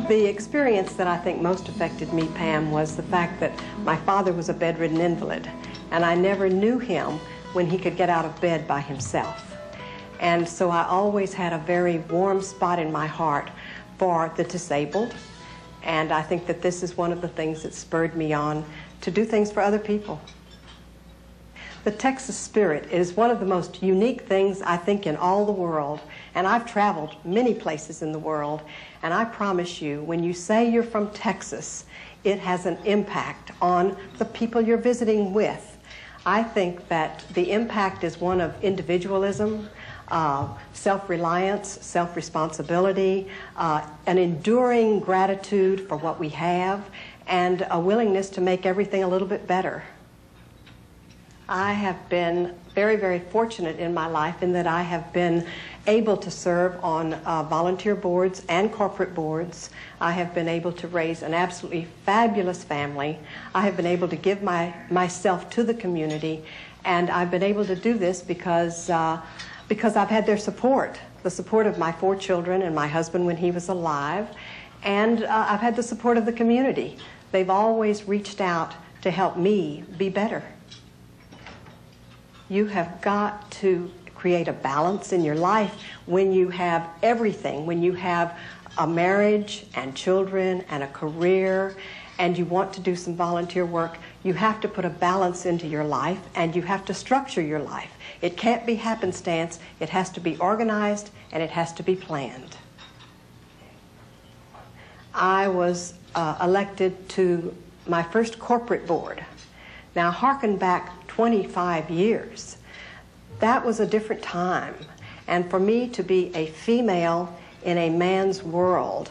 The experience that I think most affected me, Pam, was the fact that my father was a bedridden invalid, and I never knew him when he could get out of bed by himself. And so I always had a very warm spot in my heart for the disabled, and I think that this is one of the things that spurred me on to do things for other people. The Texas spirit is one of the most unique things, I think, in all the world. And I've traveled many places in the world, and I promise you, when you say you're from Texas, it has an impact on the people you're visiting with. I think that the impact is one of individualism, self-reliance, self-responsibility, an enduring gratitude for what we have, and a willingness to make everything a little bit better. I have been very, very fortunate in my life in that I have been able to serve on volunteer boards and corporate boards. I have been able to raise an absolutely fabulous family. I have been able to give myself to the community, and I've been able to do this because I've had their support, the support of my 4 children and my husband when he was alive, and I've had the support of the community. They've always reached out to help me be better. You have got to create a balance in your life when you have everything, when you have a marriage and children and a career and you want to do some volunteer work. You have to put a balance into your life and you have to structure your life. It can't be happenstance. It has to be organized and it has to be planned. I was elected to my first corporate board. Now, harken back 25 years. That was a different time. And for me to be a female in a man's world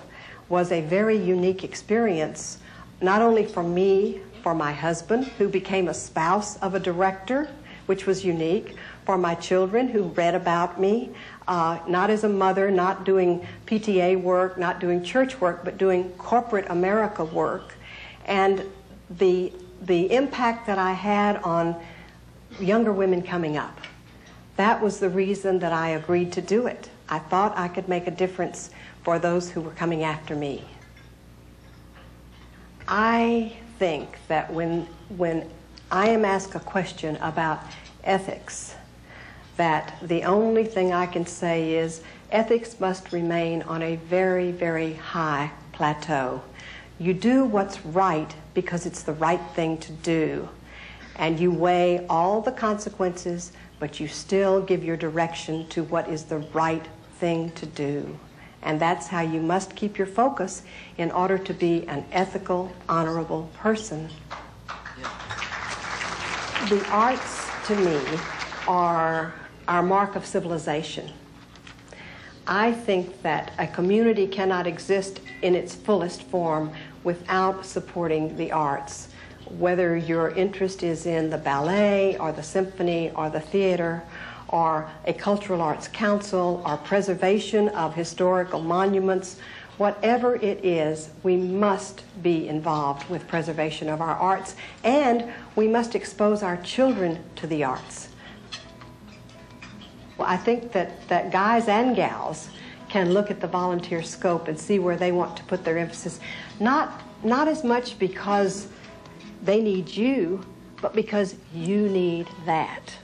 was a very unique experience, not only for me, for my husband, who became a spouse of a director, which was unique, for my children who read about me, not as a mother, not doing PTA work, not doing church work, but doing corporate America work. And the impact that I had on younger women coming up, that was the reason that I agreed to do it. I thought I could make a difference for those who were coming after me. I think that when I am asked a question about ethics, that the only thing I can say is ethics must remain on a very, very high plateau. You do what's right because it's the right thing to do. And you weigh all the consequences, but you still give your direction to what is the right thing to do. And that's how you must keep your focus in order to be an ethical, honorable person. Yeah. The arts, to me, are our mark of civilization. I think that a community cannot exist in its fullest form without supporting the arts. Whether your interest is in the ballet or the symphony or the theater or a cultural arts council or preservation of historical monuments, whatever it is, we must be involved with preservation of our arts, and we must expose our children to the arts. Well, I think that guys and gals can look at the volunteer scope and see where they want to put their emphasis, not as much because they need you, but because you need that.